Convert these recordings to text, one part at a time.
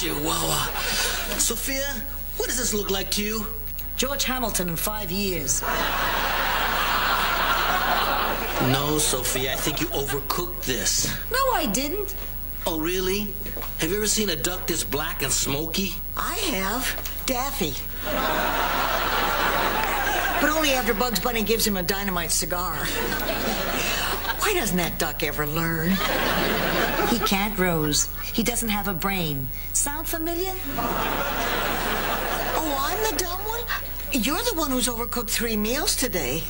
Chihuahua. Sophia, what does this look like to you? George Hamilton in 5 years. No, Sophia, I think you overcooked this. No, I didn't. Oh, really? Have you ever seen a duck this black and smoky? I have. Daffy. But only after Bugs Bunny gives him a dynamite cigar. Why doesn't that duck ever learn? He can't, Rose. He doesn't have a brain. Sound familiar? Oh, I'm the dumb one? You're the one who's overcooked 3 meals today.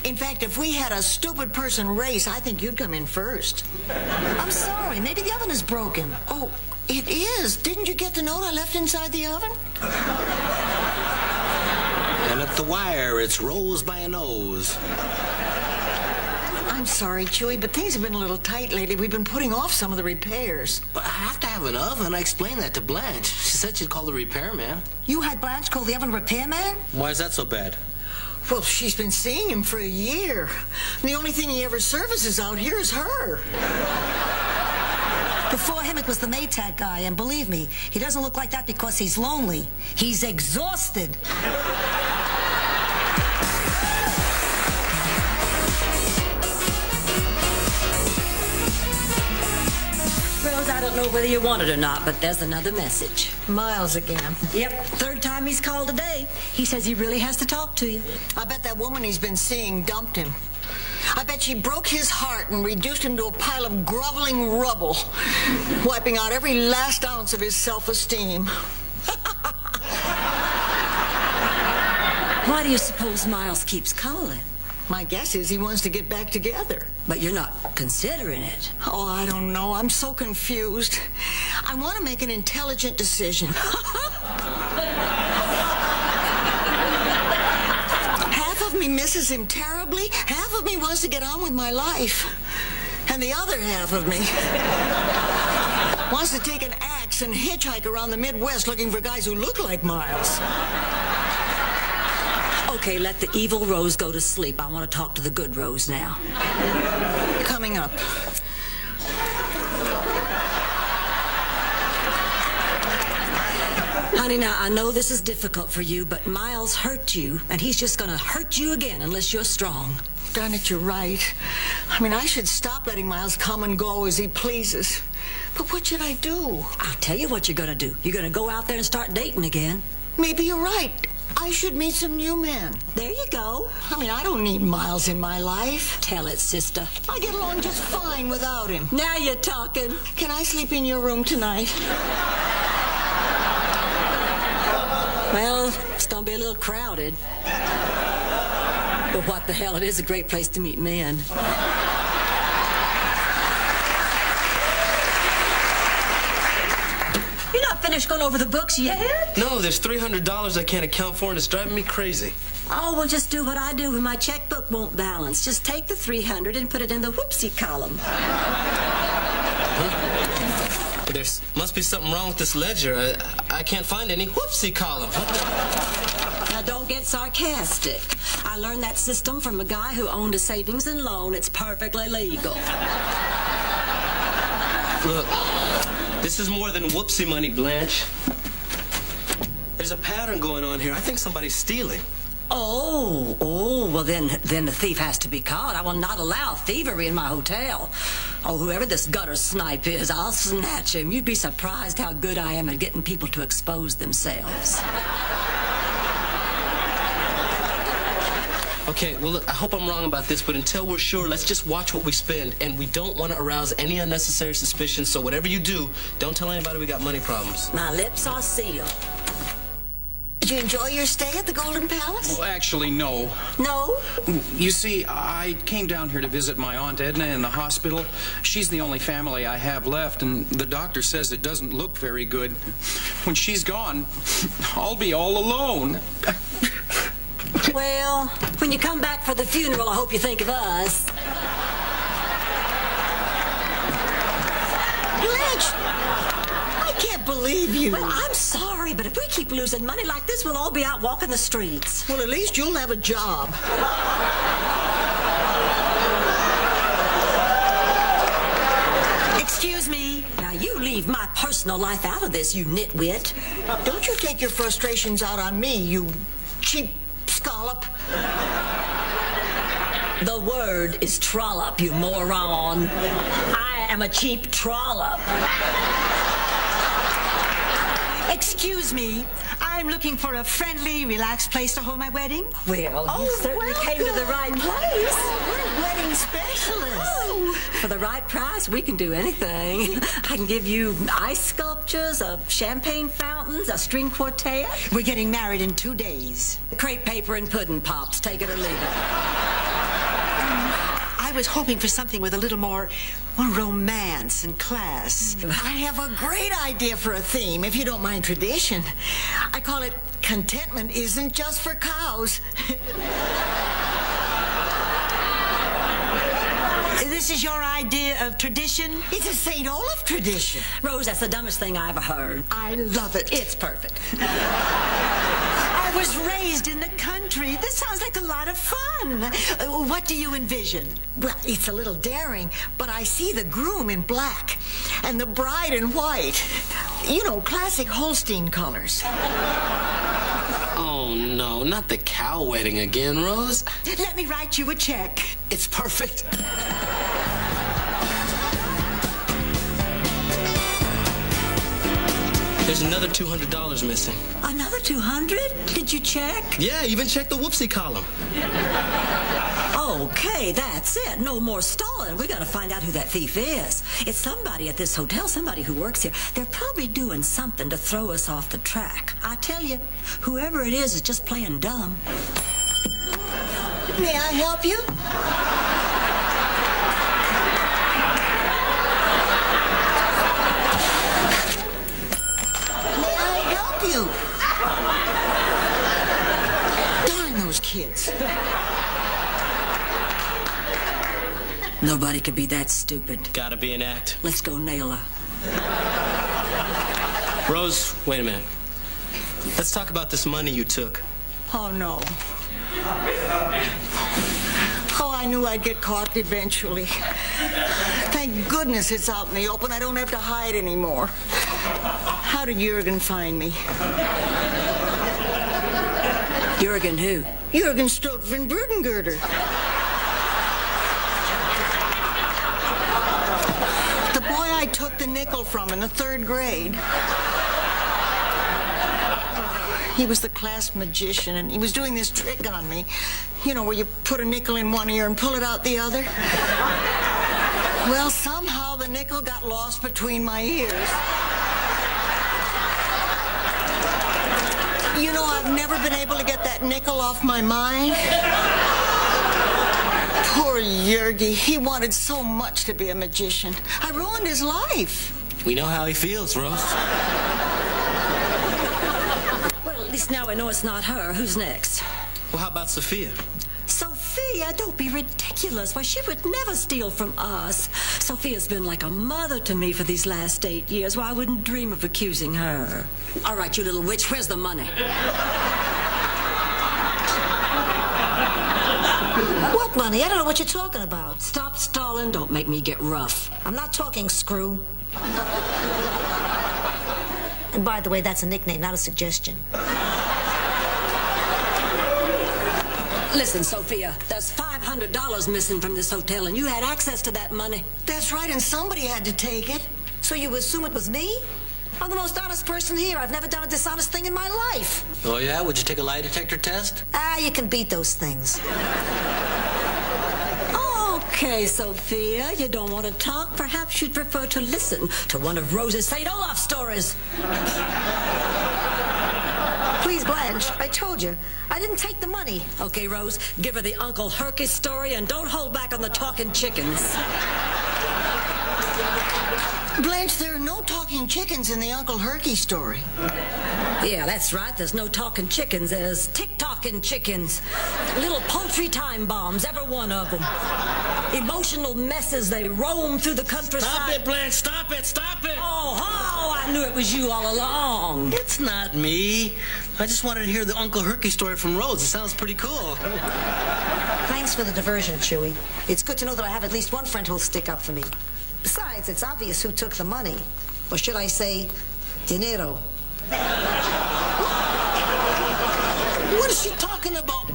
In fact, if we had a stupid person race, I think you'd come in first. I'm sorry. Maybe the oven is broken. Oh, it is. Didn't you get the note I left inside the oven? And at the wire, it's Rose by a nose. I'm sorry, Chewy, but things have been a little tight lately. We've been putting off some of the repairs. But I have to have an oven. I explained that to Blanche. She said she'd call the repairman. You had Blanche call the oven repairman? Why is that so bad? Well, she's been seeing him for a year. And the only thing he ever services out here is her. Before him, it was the Maytag guy, and believe me, he doesn't look like that because he's lonely. He's exhausted. Rose, I don't know whether you want it or not, but there's another message. Miles again. Yep, 3rd time he's called today. He says he really has to talk to you. I bet that woman he's been seeing dumped him. I bet she broke his heart and reduced him to a pile of groveling rubble, wiping out every last ounce of his self-esteem. Why do you suppose Miles keeps calling? My guess is he wants to get back together. But you're not considering it. Oh, I don't know. I'm so confused. I want to make an intelligent decision. Half of me misses him terribly. Half of me wants to get on with my life. And the other half of me wants to take an axe and hitchhike around the Midwest looking for guys who look like Miles. Okay, let the evil Rose go to sleep. I want to talk to the good Rose now. Coming up. Honey, now, I know this is difficult for you, but Miles hurt you, and he's just going to hurt you again unless you're strong. Darn it, you're right. I mean, I should stop letting Miles come and go as he pleases. But what should I do? I'll tell you what you're going to do. You're going to go out there and start dating again. Maybe you're right. I should meet some new men. There you go. I mean, I don't need Miles in my life. Tell it, sister. I get along just fine without him. Now you're talking. Can I sleep in your room tonight? Well, it's going to be a little crowded. But what the hell, it is a great place to meet men. You're not finished going over the books yet? No, there's $300 I can't account for, and it's driving me crazy. Oh, well, just do what I do when my checkbook won't balance. Just take the $300 and put it in the whoopsie column. Huh? There must be something wrong with this ledger. I can't find any whoopsie column. Now, don't get sarcastic. I learned that system from a guy who owned a savings and loan. It's perfectly legal. Look, this is more than whoopsie money, Blanche. There's a pattern going on here. I think somebody's stealing. Oh, well, then the thief has to be caught. I will not allow thievery in my hotel. Oh, whoever this gutter snipe is, I'll snatch him. You'd be surprised how good I am at getting people to expose themselves. Okay, well, look, I hope I'm wrong about this, but until we're sure, let's just watch what we spend, and we don't want to arouse any unnecessary suspicion, so whatever you do, don't tell anybody we got money problems. My lips are sealed. Did you enjoy your stay at the Golden Palace? Well, actually, no. No? You see, I came down here to visit my Aunt Edna in the hospital. She's the only family I have left, and the doctor says it doesn't look very good. When she's gone, I'll be all alone. Well, when you come back for the funeral, I hope you think of us. Blanche! I can't believe you. Well, I'm sorry, but if we keep losing money like this, we'll all be out walking the streets. Well, at least you'll have a job. Excuse me. Now, you leave my personal personal life out of this, you nitwit. Don't you take your frustrations out on me, you cheap scallop. The word is trollop, you moron. I am a cheap trollop. Excuse me, I'm looking for a friendly, relaxed place to hold my wedding. Well, you certainly came to the right place. We're wedding specialists. For the right price, we can do anything. I can give you ice sculptures, champagne fountains, a string quartet. We're getting married in 2 days. Crepe paper and pudding pops. Take it or leave it. I was hoping for something with a little more romance and class. I have a great idea for a theme, if you don't mind tradition. I call it Contentment Isn't Just for Cows. This is your idea of tradition? It's a St. Olaf tradition. Rose, that's the dumbest thing I ever heard. I love it. It's perfect. I was raised in the country. This sounds like a lot of fun. What do you envision? Well, it's a little daring, but I see the groom in black and the bride in white. You know, classic Holstein colors. Oh, no, not the cow wedding again, Rose. Let me write you a check. It's perfect. There's another $200 missing. Another 200? Did you check? Yeah, even check the whoopsie column. Okay, that's it. No more stalling. We gotta find out who that thief is. It's somebody at this hotel, somebody who works here. They're probably doing something to throw us off the track. I tell you, whoever it is just playing dumb. May I help you? May I help you? Darn those kids. Nobody could be that stupid. Gotta be an act. Let's go nail her. Rose, wait a minute. Let's talk about this money you took. Oh, no. Oh, I knew I'd get caught eventually. Thank goodness it's out in the open. I don't have to hide anymore. How did Jurgen find me? Jurgen who? Jurgen Stoltven-Burdengurter. The boy I took the nickel from in the 3rd grade. He was the class magician, and he was doing this trick on me. You know, where you put a nickel in one ear and pull it out the other. Well, somehow the nickel got lost between my ears. You know, I've never been able to get that nickel off my mind. Poor Jurgie. He wanted so much to be a magician. I ruined his life. We know how he feels, Rose. Well, at least now I know it's not her. Who's next? Well, how about Sophia? Sophia, don't be ridiculous. Why, she would never steal from us. Sophia's been like a mother to me for these last 8 years. Why, I wouldn't dream of accusing her. All right, you little witch, where's the money? What money? I don't know what you're talking about. Stop stalling. Don't make me get rough. I'm not talking screw. And by the way, that's a nickname, not a suggestion. Listen, Sophia, there's $500 missing from this hotel, and you had access to that money. That's right, and somebody had to take it. So you assume it was me? I'm the most honest person here. I've never done a dishonest thing in my life. Oh, yeah? Would you take a lie detector test? Ah, you can beat those things. Okay, Sophia, you don't want to talk. Perhaps you'd prefer to listen to one of Rose's St. Olaf stories. Please, Blanche, I told you. I didn't take the money. Okay, Rose, give her the Uncle Herky story and don't hold back on the talking chickens. Blanche, there are no talking chickens in the Uncle Herky story. Yeah, that's right. There's no talking chickens. There's tick-tocking chickens. Little poultry time bombs, every one of them. Emotional messes, they roam through the countryside. Stop it, Blanche. Stop it. Stop it. Oh, I knew it was you all along. It's not me. I just wanted to hear the Uncle Herky story from Rose. It sounds pretty cool. Thanks for the diversion, Chewie. It's good to know that I have at least one friend who'll stick up for me. Besides, it's obvious who took the money. Or should I say, dinero? What is she talking about?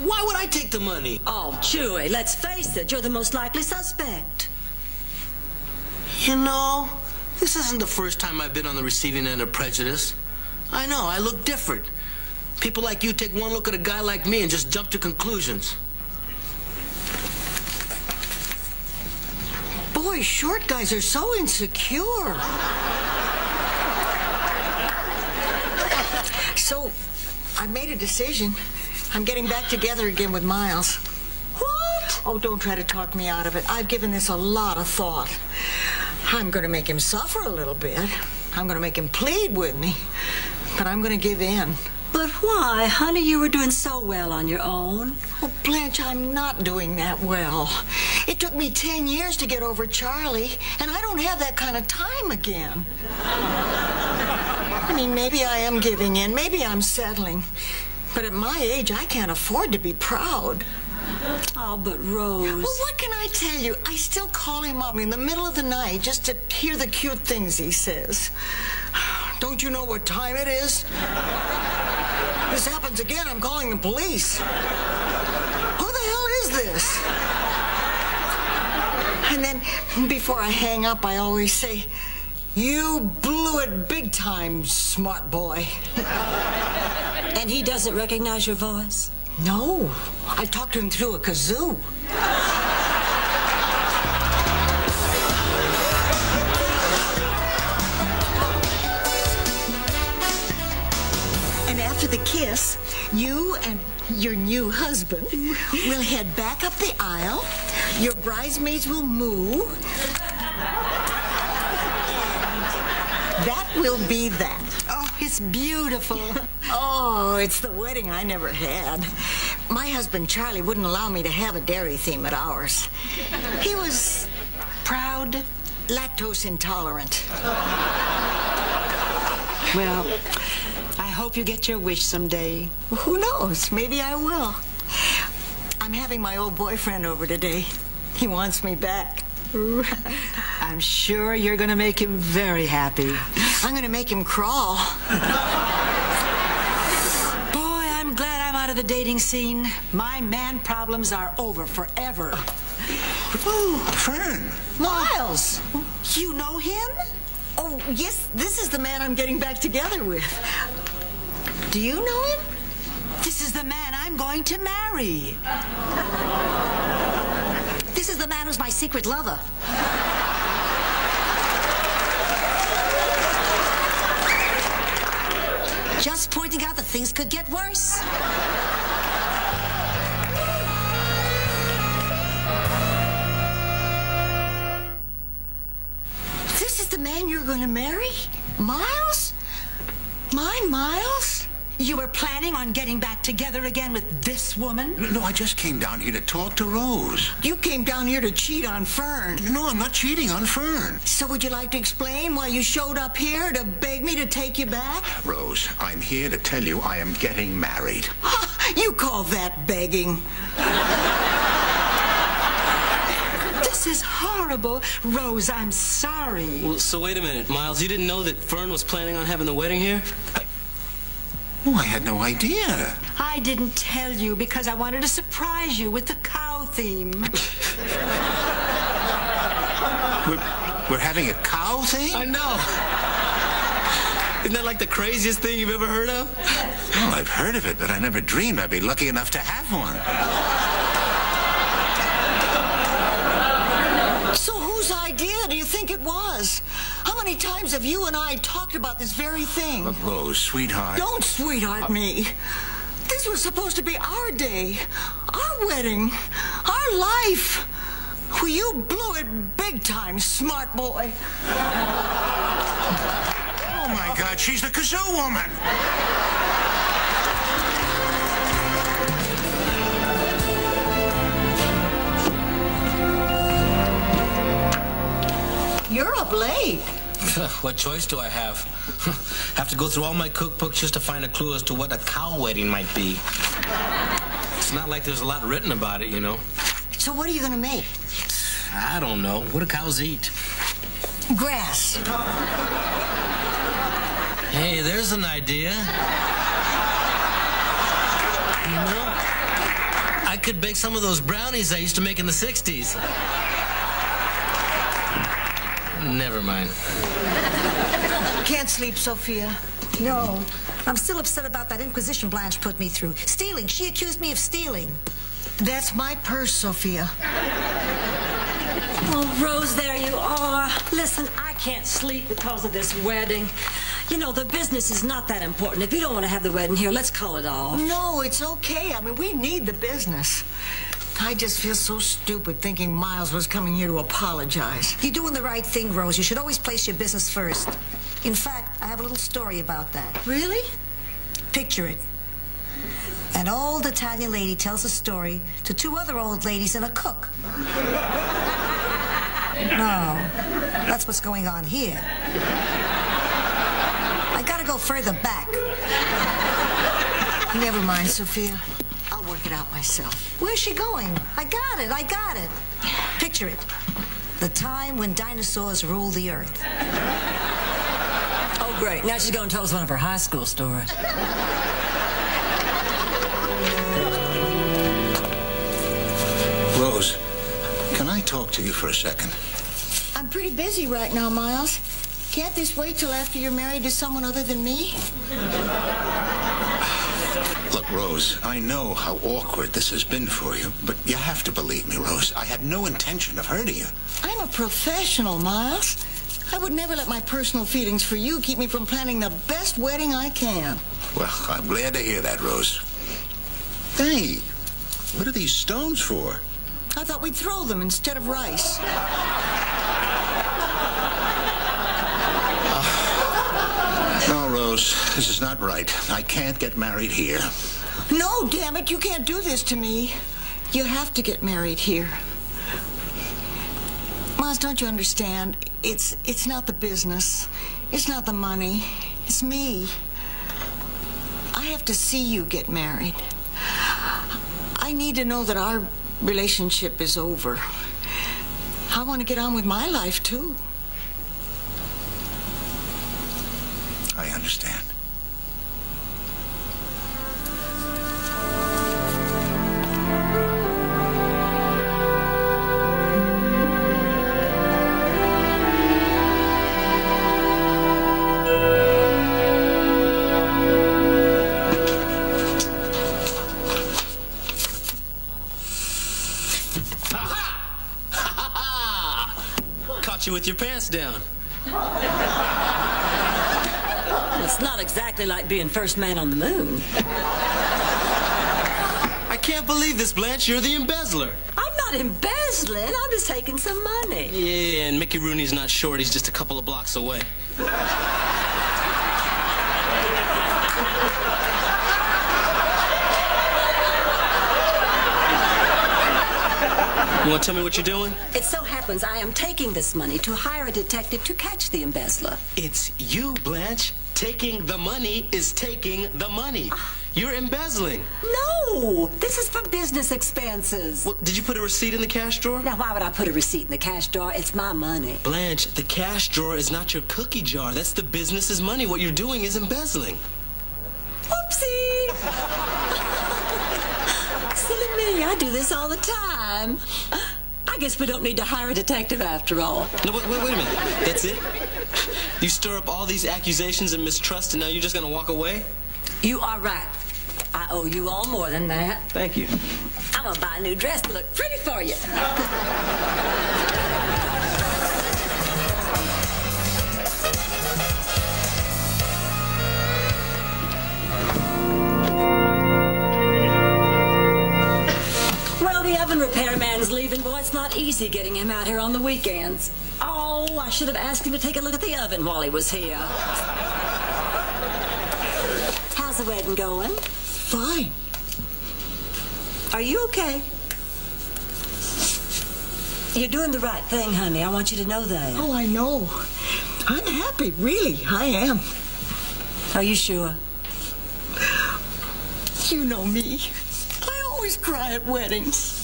Why would I take the money? Oh, Chewy, let's face it, you're the most likely suspect. You know, this isn't the first time I've been on the receiving end of prejudice. I know, I look different. People like you take one look at a guy like me and just jump to conclusions. Boy, short guys are so insecure. So, I've made a decision. I'm getting back together again with Miles. What? Oh, don't try to talk me out of it. I've given this a lot of thought. I'm going to make him suffer a little bit. I'm going to make him plead with me. But I'm going to give in. But why? Honey, you were doing so well on your own. Oh, Blanche, I'm not doing that well. It took me 10 years to get over Charlie, and I don't have that kind of time again. I mean, maybe I am giving in. Maybe I'm settling. But at my age, I can't afford to be proud. Oh, but Rose... Well, what can I tell you? I still call him up in the middle of the night just to hear the cute things he says. Don't you know what time it is? This happens again, I'm calling the police. Who the hell is this? And then, before I hang up, I always say, "You blew it big time, smart boy." And he doesn't recognize your voice? No, I talked to him through a kazoo. And after the kiss, you and your new husband will head back up the aisle. Your bridesmaids will moo. That will be that. Oh, it's beautiful. Oh, it's the wedding I never had. My husband, Charlie, wouldn't allow me to have a dairy theme at ours. He was Proud? lactose intolerant. Well, I hope you get your wish someday. Who knows? Maybe I will. I'm having my old boyfriend over today. He wants me back. I'm sure you're going to make him very happy. I'm going to make him crawl. Boy, I'm glad I'm out of the dating scene. My man problems are over forever. Oh, Fern. Miles! You know him? Oh, yes, this is the man I'm getting back together with. Do you know him? This is the man I'm going to marry. This is the man who's my secret lover. Just pointing out that things could get worse. This is the man you're going to marry? Miles? My Miles? You were planning on getting back together again with this woman? No, I just came down here to talk to Rose. You came down here to cheat on Fern. No, I'm not cheating on Fern. So would you like to explain why you showed up here to beg me to take you back? Rose, I'm here to tell you I am getting married. You call that begging? This is horrible. Rose, I'm sorry. Well, so wait a minute, Miles. You didn't know that Fern was planning on having the wedding here? Oh, I had no idea. I didn't tell you because I wanted to surprise you with the cow theme. We're having a cow thing? I know. Isn't that like the craziest thing you've ever heard of? Well, I've heard of it, but I never dreamed I'd be lucky enough to have one. So whose idea do you think it was? How many times have you and I talked about this very thing? Look, Rose, sweetheart. Don't sweetheart me. This was supposed to be our day, our wedding, our life. Well, you blew it big time, smart boy. Oh, my God, she's the kazoo woman. You're up late. What choice do I have? Have to go through all my cookbooks just to find a clue as to what a cow wedding might be. It's not like there's a lot written about it, you know. So what are you going to make? I don't know. What do cows eat? Grass. Hey, there's an idea. You know, I could bake some of those brownies I used to make in the 60s. Never mind. Can't sleep, Sophia. No. I'm still upset about that inquisition Blanche put me through. Stealing. She accused me of stealing. That's my purse, Sophia. Oh, Rose, there you are. Listen, I can't sleep because of this wedding. You know, the business is not that important. If you don't want to have the wedding here, let's call it off. No, it's okay. I mean, we need the business. I just feel so stupid thinking Miles was coming here to apologize. You're doing the right thing, Rose. You should always place your business first. In fact, I have a little story about that. Really? Picture it. An old Italian lady tells a story to two other old ladies and a cook. No, that's what's going on here. I gotta go further back. Never mind, Sophia. I'll work it out myself. Where's she going? I got it. Picture it. The time when dinosaurs ruled the earth. Oh, great. Now she's going to tell us one of her high school stories. Rose, can I talk to you for a second? I'm pretty busy right now, Miles. Can't this wait till after you're married to someone other than me? Look, Rose, I know how awkward this has been for you, but you have to believe me, Rose. I had no intention of hurting you. I'm a professional, Miles. I would never let my personal feelings for you keep me from planning the best wedding I can. Well, I'm glad to hear that, Rose. Hey, what are these stones for? I thought we'd throw them instead of rice. No, Rose, this is not right. I can't get married here. No, damn it, you can't do this to me. You have to get married here. Miles, don't you understand? It's not the business. It's not the money. It's me. I have to see you get married. I need to know that our relationship is over. I want to get on with my life, too. I understand. Caught you with your pants down. It's not exactly like being first man on the moon. I can't believe this, Blanche. You're the embezzler. I'm not embezzling. I'm just taking some money. Yeah, and Mickey Rooney's not short. He's just a couple of blocks away. You want to tell me what you're doing? It so happens I am taking this money to hire a detective to catch the embezzler. It's you, Blanche. Taking the money is taking the money. You're embezzling. No, this is for business expenses. Well, did you put a receipt in the cash drawer? Now, why would I put a receipt in the cash drawer? It's my money. Blanche, the cash drawer is not your cookie jar. That's the business's money. What you're doing is embezzling. Whoopsie! Silly me, I do this all the time. I guess we don't need to hire a detective after all. No, wait a minute. That's it? You stir up all these accusations and mistrust, and now you're just going to walk away? You are right. I owe you all more than that. Thank you. I'm gonna buy a new dress to look pretty for you. Well, the oven repairman's leaving, boy. It's not easy getting him out here on the weekends. Oh, I should have asked him to take a look at the oven while he was here. How's the wedding going? Fine. Are you okay? You're doing the right thing, honey. I want you to know that. Oh, I know. I'm happy, really. I am. Are you sure? You know me. I always cry at weddings.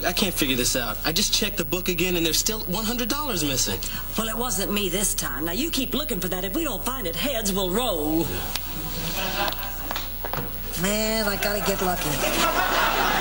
I can't figure this out. I just checked the book again, and there's still $100 missing. Well, it wasn't me this time. Now, you keep looking for that. If we don't find it, heads will roll. Man, I gotta get lucky.